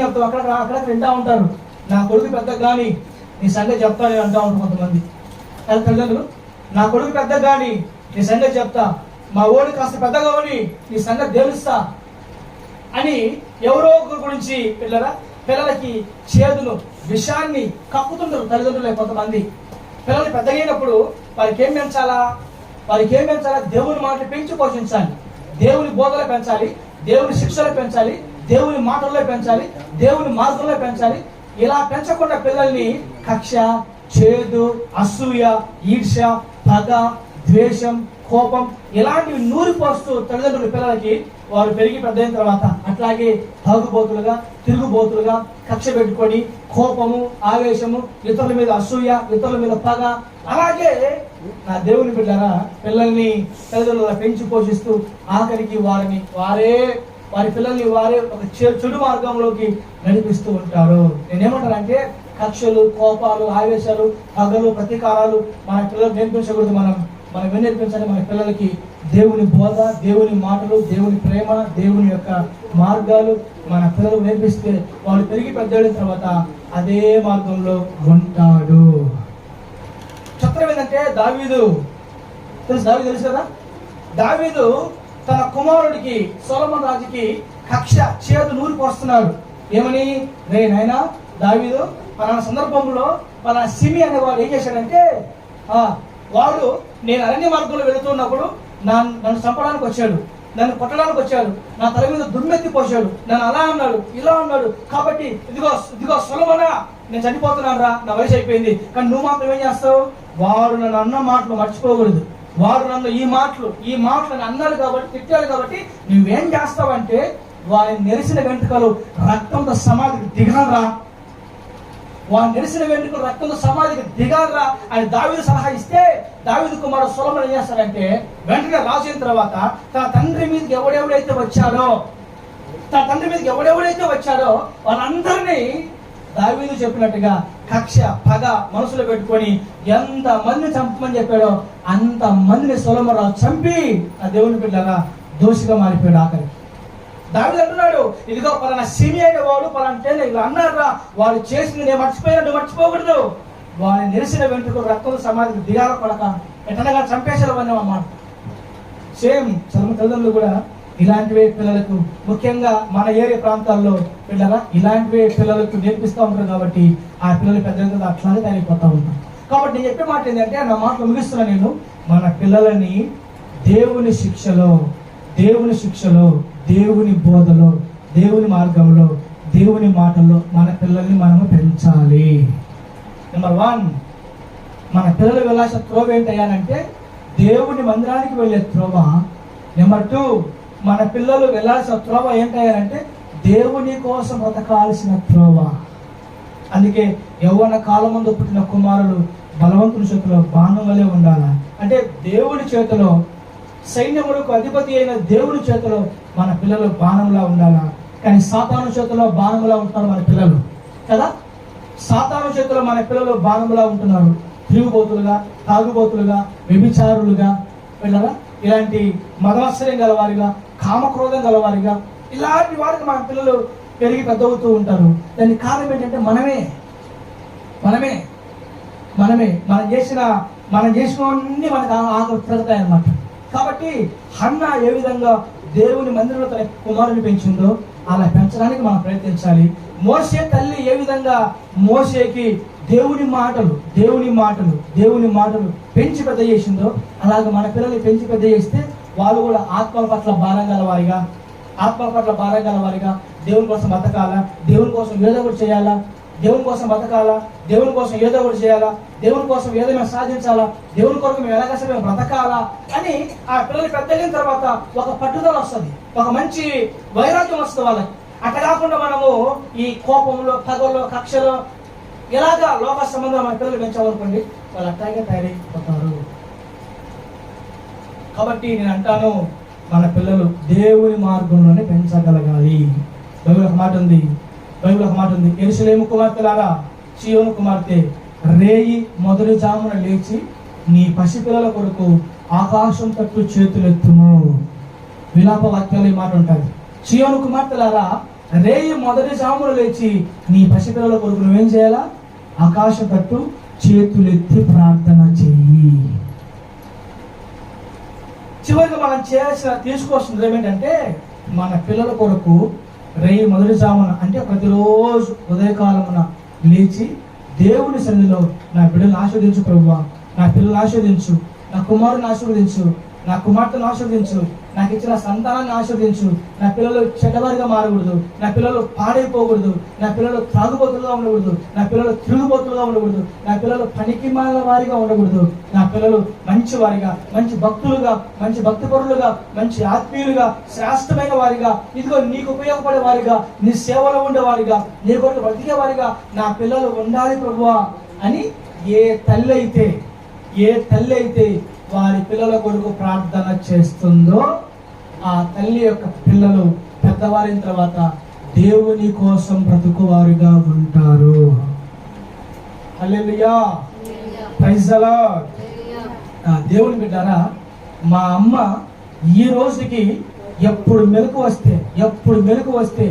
చెప్తాం అక్కడ వింటా ఉంటారు. నా కొడుకు పెద్ద కానీ నీ సంగతి చెప్తానని అంటా ఉంటారు కొంతమంది తల్లిదండ్రులు. నా కొడుకు పెద్ద కానీ నీ సంగతి చెప్తా, మా ఓడి కాస్త పెద్దగా అని నీ సంగతి తెలుస్తా అని ఎవరో ఒకరి గురించి పిల్లలకి చేదును, విషాన్ని కక్కుతుంటారు తల్లిదండ్రులే కొంతమంది. పిల్లలు పెద్దగైనప్పుడు వారికి ఏం పెంచాలా? దేవుని మాటలు పెంచి పోషించాలి, దేవుని బోధలో పెంచాలి, దేవుని శిక్షలో పెంచాలి, దేవుని మాటల్లో పెంచాలి, దేవుని మార్గంలో పెంచాలి. ఇలా పెంచకుండా పిల్లల్ని కక్ష, చేదు, అసూయ, ఈర్ష్య, పగ, ద్వేషం, కోపం ఇలాంటివి నూరిపోస్తూ తల్లిదండ్రుల పిల్లలకి వారు పెరిగి పెద్ద అయిన తర్వాత అట్లాగే తాగుబోతులుగా, తిరుగుబోతులుగా, కక్ష పెట్టుకొని కోపము, ఆవేశము, ఇతరుల మీద అసూయ, ఇతరుల మీద పగ, అలాగే నా దేవుని బిడ్డలారా పిల్లల్ని తల్లిదండ్రుల పెంచి పోషిస్తూ ఆఖరికి వారి పిల్లల్ని వారే ఒక చెడు మార్గంలోకి నడిపిస్తూ ఉంటారు. నేనేమంటానంటే కక్షలు, కోపాలు, ఆవేశాలు, పగలు, ప్రతీకారాలు మన పిల్లలకు నేర్పించకూడదు. మనం ఏం నేర్పించాలి? మన పిల్లలకి దేవుని బోధ, దేవుని మాటలు, దేవుని ప్రేమ, దేవుని యొక్క మార్గాలు మన పిల్లలకు నేర్పిస్తే వాళ్ళు పెరిగి పెద్దయిన తర్వాత అదే మార్గంలో ఉంటాడు. చిత్రం ఏంటంటే దావీదు తెలుసు కదా, దావీదు తన కుమారుడికి సొలొమోను రాజుకి కక్ష, చేదు నూరిపోస్తున్నాడు. ఏమని? రే నాయనా దావీదు, పలానా సందర్భంలో పలానా సిమి అనేవాడు ఏం చేశాడంటే, వాడు నేను అరణ్య మార్గంలో వెళుతున్నప్పుడు నన్ను చంపడానికి వచ్చాడు, నన్ను కొట్టడానికి వచ్చాడు, నా తల మీద దుమ్మెత్తి పోసాడు, నన్ను అలా అన్నాడు, ఇలా అన్నాడు. కాబట్టి ఇదిగో సొలొమోనా, నేను చనిపోతున్నాను రా, నా వయసు అయిపోయింది. కానీ నువ్వు మాత్రం ఏం చేస్తావు? వాడు నన్ను అన్న మాటలు మర్చిపోకూడదు, వాడు నన్ను ఈ మాటలు అన్నాడు కాబట్టి, తిట్టాడు కాబట్టి నువ్వేం చేస్తావంటే వాడిని నెరిసిన వెంట్రుకలు రక్తంతో సమాధికి దిగాలరా, వాడిని నెరిసిన వెంట్రుకలు రక్తంతో సమాధికి దిగాలరా అని దావీదు సలహా ఇస్తే, దావీదు కుమారుడు సొలొమోను ఏం చేస్తాడంటే వెంటనే రాజు అయిన తర్వాత తన తండ్రి మీదకి ఎవడెవడైతే వచ్చాడో వాళ్ళందరినీ దావీదు చెప్పినట్టుగా కక్ష, పగ మనసులో పెట్టుకొని ఎంత మందిని చంపమని చెప్పాడో అంత మందిని సొలొమోను రాజు చంపి ఆ దేవుని బిడ్డగా దోషిగా మారిపోయాడు. ఆఖరికి దావీదు అంటున్నాడు, ఇదిగో పలానా సిమి అయిన వాడు పలాంటే ఇలా అన్నారా, వాడు చేసింది నేను మర్చిపోయినట్టు మర్చిపోకూడదు, వాడిని నెరిసిన వెంట్రుకలు రక్తం సమాధికి దిగాల పడక ఎట్టనగా చంపేశారు అన్నమాట. సేమ్ తల్లిదండ్రులు కూడా ఇలాంటివే పిల్లలకు, ముఖ్యంగా మన ఏరియా ప్రాంతాల్లో పిల్లల ఇలాంటివే పిల్లలకు నేర్పిస్తూ ఉంటారు. కాబట్టి ఆ పిల్లలు పెద్ద అట్లాగే తయారైపోతూ ఉంటారు. కాబట్టి నేను చెప్పే మాట ఏంటంటే, నా మాటలు ముగిస్తున్నా నేను, మన పిల్లలని దేవుని శిక్షలో, దేవుని బోధలో, దేవుని మార్గంలో, దేవుని మాటల్లో మన పిల్లల్ని మనము పెంచాలి. నెంబర్ 1, మన పిల్లలు వెళ్ళాల్సిన త్రోవ ఏంటయ్యానంటే దేవుని మందిరానికి వెళ్ళే త్రోవ. నెంబర్ 2, మన పిల్లలు వెళ్ళాల్సిన త్రోవ ఏంటయ్యానంటే దేవుని కోసం బ్రతకాల్సిన త్రోవ. అందుకే యవ్వన కాలం ముందు పుట్టిన కుమారులు బలవంతుని చేతిలో బాణం వలె ఉండాలి. అంటే దేవుని చేతిలో, సైన్యములకు అధిపతి అయిన దేవుని చేతిలో మన పిల్లలు బాణంలా ఉండాలా. కానీ సాతాను చేతిలో బాణంలా ఉంటున్నారు మన పిల్లలు కదా. సాతాను చేతిలో మన పిల్లలు బాణంలా ఉంటున్నారు. తిరుగుబోతులుగా, తాగుబోతులుగా, వ్యభిచారులుగా, పిల్లల ఇలాంటి మదవత్సర్యం గలవారిగా, కామక్రోధం గలవారిగా, ఇలాంటి వారికి మన పిల్లలు పెరిగి పెద్దవుతూ ఉంటారు. దానికి కారణం ఏంటంటే మనమే మనం చేసినవన్నీ మనకు ఆకలి పెడతాయి అన్నమాట. కాబట్టి హన్నా ఏ విధంగా దేవుని మందిరంలో తన కుమారుని పెంచిందో అలా పెంచడానికి మనం ప్రయత్నించాలి. మోషే తల్లి ఏ విధంగా మోషేకి దేవుని మాటలు పెంచి పెద్ద చేసిందో అలాగే మన పిల్లల్ని పెంచి పెద్ద చేస్తే వాళ్ళు కూడా ఆత్మల పట్ల భారం గల వారిగా దేవుని కోసం బతకాలా, దేవుని కోసం ఏదో ఒకటి చేయాలా, దేవుని కోసం బతకాలా, దేవుని కోసం ఏదో ఒకటి చేయాలా, దేవుని కోసం ఏదో మేము సాధించాలా, దేవుని కొరకు మేము ఎలాగైనా మేము బ్రతకాలా అని ఆ పిల్లలు పెద్దగిన తర్వాత ఒక పట్టుదల వస్తుంది, ఒక మంచి వైరాగ్యం వస్తుంది వాళ్ళకి. అట్లా కాకుండా మనము ఈ కోపంలో, పగలో, కక్షలో ఎలాగా లోక సంబంధం మన పిల్లలు పెంచామనుకోండి, వాళ్ళు అట్లాగే తయారైపోతారు. కాబట్టి నేను అంటాను, మన పిల్లలు దేవుని మార్గంలోనే పెంచగలగాలి. బైబిల్ ఒక మాట ఉంది, యెరూషలేము కుమార్తెలారా, చీయోను కుమార్తె, రేయి మొదటి జామున లేచి నీ పసిపిల్లల కొరకు ఆకాశం తట్టు చేతులెత్తుము. విలాప వాక్యాలు ఈ మాట ఉంటుంది. చీయోను కుమార్తెలారా, రేయి మొదటి జామున లేచి నీ పసిపిల్లల కొరకు నువ్వేం చేయాలా? ఆకాశం తట్టు చేతులెత్తి ప్రార్థన చెయ్యి. చివరిగా మనం తీసుకోవాల్సింది ఏమిటంటే, మన పిల్లల కొరకు రేయి మొదటి జామున అంటే ప్రతిరోజు ఉదయకాలమున లేచి దేవుని సన్నిధిలో నా బిడ్డలను ఆశీర్వదించు ప్రభువా, నా పిల్లలను ఆశీర్వదించు, నా కుమారుని ఆశీర్వదించు, నా కుమార్తెను ఆశీర్వదించు, నాకు ఇచ్చిన సంతానాన్ని ఆశీర్వదించు. నా పిల్లలు చెడ్డవారిగా మారకూడదు, నా పిల్లలు పాడైపోకూడదు, నా పిల్లలు త్రాగుబోతులుగా ఉండకూడదు, నా పిల్లలు తిరుగుబోతులుగా ఉండకూడదు, నా పిల్లలు పనికి మాలిన వారిగా ఉండకూడదు, నా పిల్లలు మంచి వారిగా, మంచి భక్తులుగా, మంచి భక్తిపరులుగా, మంచి ఆత్మీయులుగా, శ్రేష్టమైన వారిగా, ఇదిగో నీకు ఉపయోగపడే వారిగా, నీ సేవలో ఉండేవారిగా, నీ కొరకు బ్రతికే వారిగా నా పిల్లలు ఉండాలి ప్రభువా అని ఏ తల్లి అయితే వారి పిల్లల కొరకు ప్రార్థన చేస్తుందో ఆ తల్లి యొక్క పిల్లలు పెద్దవారిన తర్వాత దేవుని కోసం బ్రతుకువారుగా ఉంటారు. హల్లెలూయా, ప్రైజ్ ది లార్డ్. దేవుని బిడ్డారా, మా అమ్మ ఈ రోజుకి ఎప్పుడు మెలకు వస్తే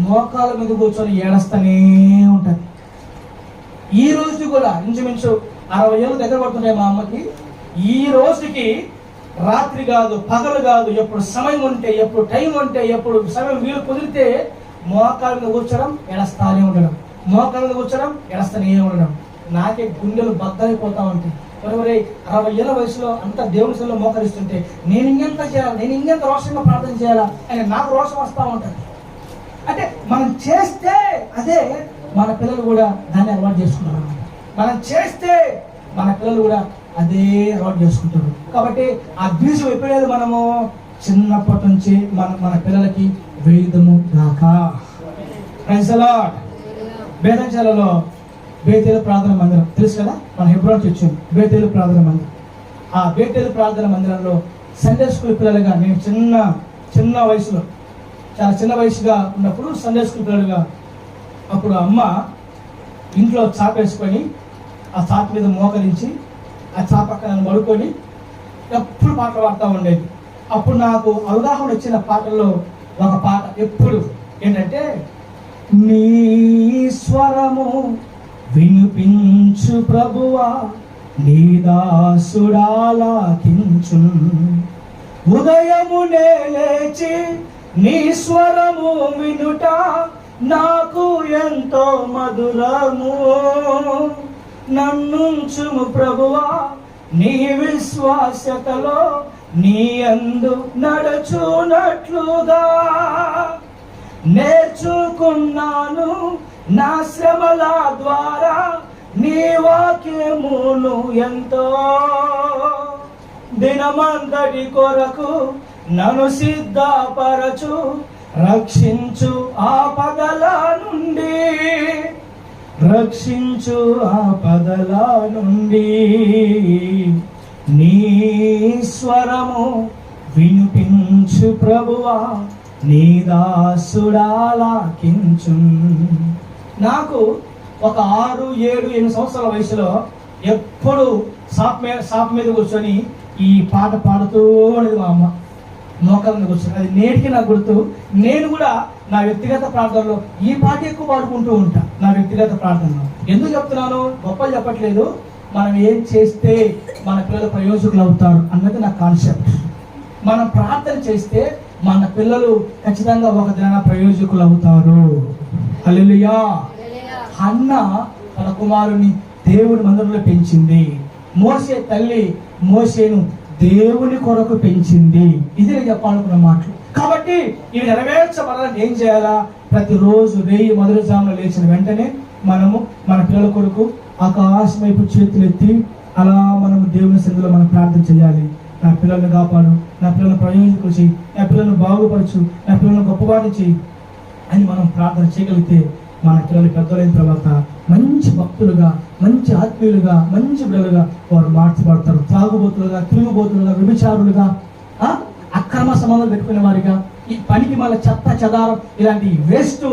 మోకాల మీద కూర్చొని ఏడస్తూనే ఉంటుంది. ఈ రోజు కూడా ఇంచుమించు 60 ఏళ్ళు దగ్గర పడుతున్నాయి మా అమ్మకి. ఈ రోజుకి రాత్రి కాదు, పగలు కాదు, ఎప్పుడు సమయం ఉంటే, ఎప్పుడు టైం ఉంటే, ఎప్పుడు సమయం వీలు కుదిరితే మోకాల మీద కూర్చోడం, ఎడస్తానే ఉండడం, మోకాల మీద కూర్చోడం, ఎడస్తూనే ఉండడం. నాకే గుండెలు బద్దలైపోతా ఉంటాయి. మరి 60 ఏళ్ళ వయసులో అంత దేవుని సన్నిధిలో మోకరిస్తుంటే నేను ఇంకెంత చేయాలి, నేను ఇంకెంత రోషంగా ప్రార్థన చేయాలా అని నాకు రోషం వస్తూ ఉంటుంది. అంటే మనం చేస్తే అదే మన పిల్లలు కూడా దాన్ని అలవాటు చేసుకుంటారు. మనం చేస్తే మన పిల్లలు కూడా అదే అలవాటు చేసుకుంటారు. కాబట్టి ఆ బీజం ఎప్పుడైతే మనము చిన్నప్పటి నుంచి మన పిల్లలకి వేయదము గాక. Praise the lord. బేతంచాలలో బేతేలు ప్రార్థన మందిరం తెలుసు కదా, మన హెబ్రోన్ చర్చ్ బేతేలు ప్రార్థన మందిరం. ఆ బేతేలు ప్రార్థన మందిరంలో సండే స్కూల్ పిల్లలుగా నేను చిన్న వయసులో, చాలా చిన్న వయసుగా ఉన్నప్పుడు సండే స్కూల్ పిల్లలుగా, అప్పుడు అమ్మ ఇంట్లో చాపేసుకొని ఆ చాప మీద మోకరించి ఆ చాప పక్కన మడుకొని ఎప్పుడు పాటలు పాడుతూ ఉండేది. అప్పుడు నాకు అవగాహన వచ్చిన పాటల్లో ఒక పాట ఎప్పుడు ఏంటంటే, నీ స్వరము వినిపించు ప్రభువా, నీ దాసుడాలాకించు, ఉదయమునే లేచి నీ స్వరము వినుట నాకు ఎంతో మధురము, నన్నుంచుము ప్రభువా నీ విశ్వాస్యతలో, నీ యందు నడుచునట్లుగా, నేర్చుకున్నాను నా శ్రమల ద్వారా నీ వాక్యమును ఎంతో, దినమంతటి కొరకు నన్ను సిద్ధపరచు, రక్షించు ఆపదల నుండి, రక్షించు ఆపదల నుండి, నీ స్వరము వినిపించు ప్రభువా, నీ దాసుడాలాకించు. నాకు ఒక 6, 7, 8 సంవత్సరాల వయసులో ఎప్పుడు షాప్ మీద కూర్చొని ఈ పాట పాడుతూ ఉండేది మా అమ్మ. మోకాల మీద కూర్చొని, అది నేటికి నాకు గుర్తు. నేను కూడా నా వ్యక్తిగత ప్రార్థనలో ఈ పాట ఎక్కువ పాడుకుంటూ ఉంటా. నా వ్యక్తిగత ప్రార్థనలో ఎందుకు చెప్తున్నాను, గొప్పలు చెప్పట్లేదు, మనం ఏం చేస్తే మన పిల్లలు ప్రయోజకులు అవుతారు అన్నది నా కాన్సెప్ట్. మనం ప్రార్థన చేస్తే మన పిల్లలు ఖచ్చితంగా ఒక దినాన ప్రయోజకులు అవుతారు. హల్లెలూయా. హన్న తన కుమారుని దేవుని మందిరంలో పెంచింది. మోసే తల్లి మోసేను దేవుని కొరకు పెంచింది. ఇది నేను చెప్పాలనుకున్న మాటలు. కాబట్టి ఇవి నెరవేర్చబడాలని ఏం చేయాలా, ప్రతిరోజు మొదటి జామున లేచిన వెంటనే మనము మన పిల్లల కొరకు ఆకాశం వైపు చేతులు ఎత్తి అలా మనము దేవుని సన్నిధిలో మనం ప్రార్థన చేయాలి. నా పిల్లల్ని కాపాడు, నా పిల్లలను ప్రయోజకులు చేయి, నా పిల్లలను బాగుపరచు, నా పిల్లలను గొప్పవాడిని చేయి అని మనం ప్రార్థన చేయగలిగితే మన పిల్లలు పెద్దలైన తర్వాత మంచి భక్తులుగా, మంచి ఆత్మీయులుగా, మంచి బిడ్డలుగా వారు మార్చబడతారు. త్రాగుబోతులుగా, తిరుగుబోతులుగా, వ్యభిచారులుగా, అక్రమ సంబంధాలు పెట్టుకునే వారిగా, ఈ పనికి మళ్ళీ చెత్త చెదారం ఇలాంటి వేస్ట్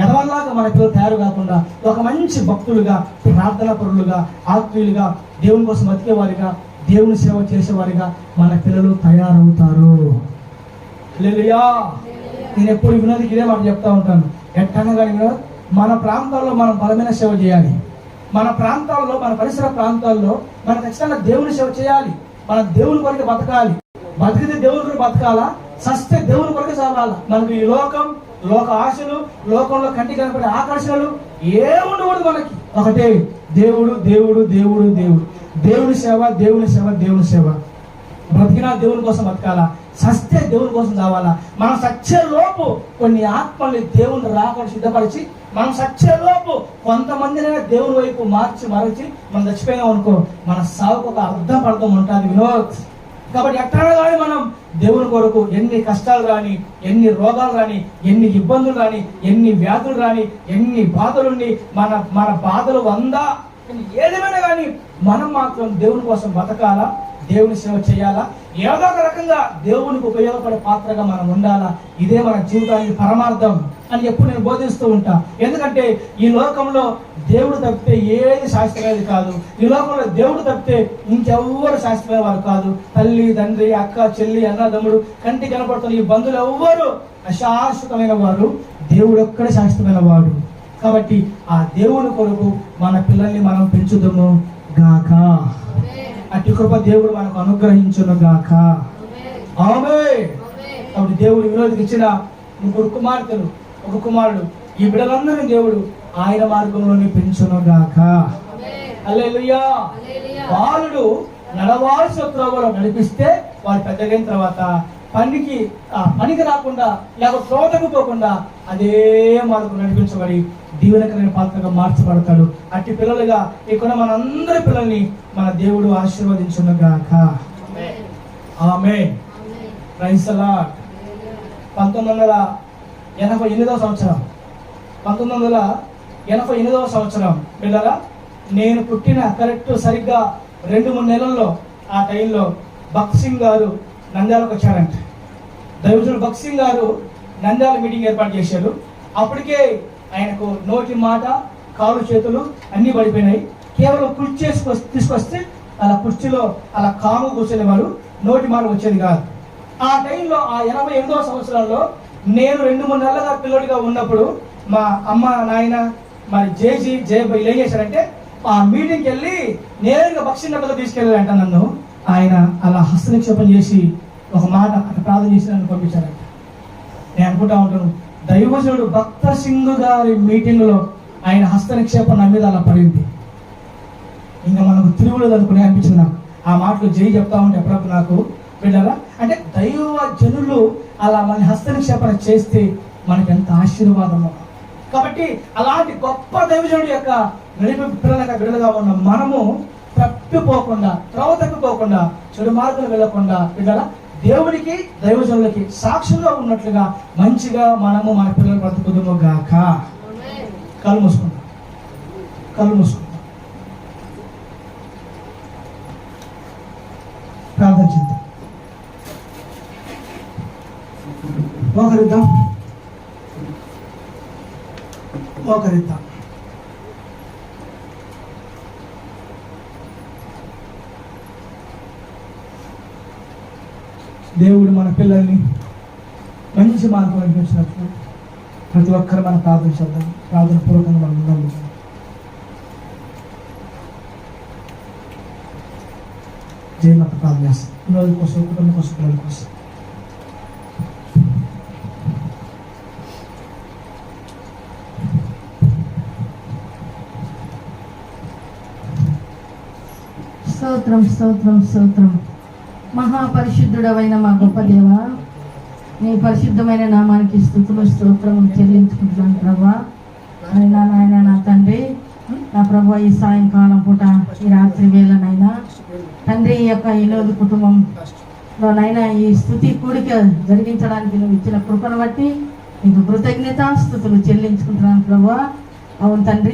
ఎదవల్లాగా మన పిల్లలు తయారు కాకుండా ఒక మంచి భక్తులుగా, ప్రార్థనా పరులుగా, ఆత్మీయులుగా, దేవుని కోసం బతికేవారిగా, దేవుని సేవ చేసేవారిగా మన పిల్లలు తయారవుతారు. హల్లెలూయా. నేను ఎప్పుడు వినోదికి ఇదే మాట చెప్తా ఉంటాను. ఎట్టనగా మన ప్రాంతాల్లో మనం బలమైన సేవ చేయాలి. మన ప్రాంతాల్లో, మన పరిసర ప్రాంతాల్లో మనం ఖచ్చితంగా దేవుని సేవ చేయాలి. మనం దేవుని కొరకు బతకాలి. బతికితే దేవుని కొరకు బతకాలా, సస్తే దేవుని కొరకు చావాలా. మనకు ఈ లోక ఆశలు, లోకంలో కంటికి కనపడే ఆకర్షణలు ఏముండకూడదు. మనకి ఒకటే దేవుడు, దేవుడు, దేవుడు, దేవుడు, దేవుని సేవ, దేవుని సేవ, దేవుని సేవ. బ్రతికినా దేవుని కోసం బతకాలా, సస్తే దేవుని కోసం కావాలా. మనం సచ్చే లోపు కొన్ని ఆత్మల్ని దేవుని రాకుండా సిద్ధపరిచి, మనం సచ్చే లోపు కొంతమందినైనా దేవుని వైపు మరచి మనం చచ్చిపోయినాం అనుకో, మన సాగుకు ఒక అర్థం ఉంటుంది వినోద్. కాబట్టి ఎక్కడ కానీ మనం దేవుని కొరకు ఎన్ని కష్టాలు రాని, ఎన్ని రోగాలు రాని, ఎన్ని ఇబ్బందులు రాని, ఎన్ని వ్యాధులు రాని, ఎన్ని బాధలుండి మన బాధలు 100 ఏదేమైనా కానీ మనం మాత్రం దేవుని కోసం బతకాలా, దేవుని సేవ చేయాలా, ఏదో ఒక రకంగా దేవునికి ఉపయోగపడే పాత్రగా మనం ఉండాలా. ఇదే మన జీవితానికి పరమార్థం అని ఎప్పుడు నేను బోధిస్తూ ఉంటా. ఎందుకంటే ఈ లోకంలో దేవుడు తప్పితే ఏది శాశ్వతమైనది కాదు. ఈ లోకంలో దేవుడు తప్పితే ఇంకెవ్వరు శాశ్వతమైన వారు కాదు. తల్లి, తండ్రి, అక్క, చెల్లి, అన్నదమ్ముడు, కంటి కనపడుతున్న ఈ బంధువులు ఎవ్వరు అశాశ్వతమైన వారు. దేవుడు ఒక్కడే శాశ్వతమైన వాడు. కాబట్టి ఆ దేవుని కొరకు మన పిల్లల్ని మనం పెంచుదాము గాక. అట్టి కృప దేవుడు మనకు అనుగ్రహించును గాక. ఆమేన్. కాబట్టి దేవుడు విరోధికి ఇచ్చిన 3 కుమార్తెలు, 1 కుమారుడు, ఈ బిడ్డలందరినీ దేవుడు ఆయన మార్గంలోనే పెంచును గాక. హల్లెలూయా. బాలుడు నడవాల్సిన త్రోవలో నడిపిస్తే వాడు పెద్దగైన తర్వాత పనికి రాకుండా లేక త్రోవకు పోకుండా అదే మార్గం నడిపించబడి దీవెనకరమైన పాత్రగా మార్చబడతాడు. అట్టి పిల్లలుగా ఇక్కడ మనందరి పిల్లల్ని మన దేవుడు ఆశీర్వదించును గాక. ఆమేన్. Praise the lord. 1988వ సంవత్సరం 1988వ సంవత్సరం పిల్లరా, నేను పుట్టిన కరెక్ట్ సరిగ్గా 2-3 నెలల్లో ఆ టైంలో భక్త్ సింగ్ గారు నంద్యాలకు వచ్చారంట. దైవజనుడు భక్త్ సింగ్ గారు నంద్యాల మీటింగ్ ఏర్పాటు చేశారు. అప్పటికే ఆయనకు నోటి మాట, కాళ్ళు చేతులు అన్నీ పడిపోయినాయి. కేవలం కుర్చీ తీసుకొస్తే అలా కుర్చీలో అలా కాము కూర్చునేవారు, నోటి మాట వచ్చేది కాదు. ఆ టైంలో ఆ 88వ సంవత్సరంలో నేను 2-3 నెలలుగా పిల్లడిగా ఉన్నప్పుడు మా అమ్మ, నాయన, మరి జయబాయ్ ఏం చేశారంటే ఆ మీటింగ్కి వెళ్ళి నేరుగా భక్ష్యంగా తీసుకెళ్ళారంట నన్ను. ఆయన అలా హస్తనిక్షేపం చేసి ఒక మాట అక్కడ ప్రార్థన చేసి నన్ను పంపించారంట. నేను అనుకుంటా ఉంటాను, దైవజనుడు భక్త సింగ్ గారి మీటింగ్లో ఆయన హస్తనిక్షేపం నా మీద అలా పడింది. ఇంకా మనకు తిరుగులేదు అనుకునే అనిపించింది నాకు. ఆ మాటలు జై చెప్తా ఉంటే ఎప్పుడప్పుడు నాకు బిడ్డరా, అంటే దైవ జనులు అలా మన హస్తనిక్షేపణ చేస్తే మనకి ఎంత ఆశీర్వాదమో. కాబట్టి అలాంటి గొప్ప దైవజనుడి యొక్క బిడ్డలుగా ఉన్న మనము తప్పిపోకుండా, త్రోవ తప్పిపోకుండా, చెడు మార్గం వెళ్ళకుండా బిడ్డరా దేవునికి, దైవజనులకి సాక్షులుగా ఉన్నట్లుగా మంచిగా మనము మన పిల్లలు బ్రతుకుదుము గాక. కళ్ళు మూసుకుందాం. ప్రార్థన చేద్దాం. మోకరిద్దాం. దేవుడు మన పిల్లల్ని మంచి మార్గం నడిపించినట్లు ప్రతి ఒక్కరు మనం ప్రార్థన చేద్దాం. ప్రార్థన పూర్వకంగా మనం నమ్ముతాం. జయమాత ప్రార్థన చేస్తాం. రోజు కోసం, కుటుంబం కోసం, పిల్లల కోసం. స్తోత్రం, స్తోత్రం, స్తోత్రం. మహాపరిశుద్ధుడవైన మా గొప్ప దేవ, నీ పరిశుద్ధమైన నామానికి స్తుతులు, స్తోత్రం చెల్లించుకుంటున్నాను ప్రభా. నాయన, నా తండ్రి, నా ప్రభా, ఈ సాయంకాలం పూట, ఈ రాత్రి వేళనైనా తండ్రి, ఈ యొక్క వినోద్ కుటుంబంలోనైనా ఈ స్తుతి కూడిక జరిగించడానికి నువ్వు ఇచ్చిన కృపను బట్టి నీకు కృతజ్ఞత స్తుతులు చెల్లించుకుంటున్నాను ప్రభా. అవును తండ్రి.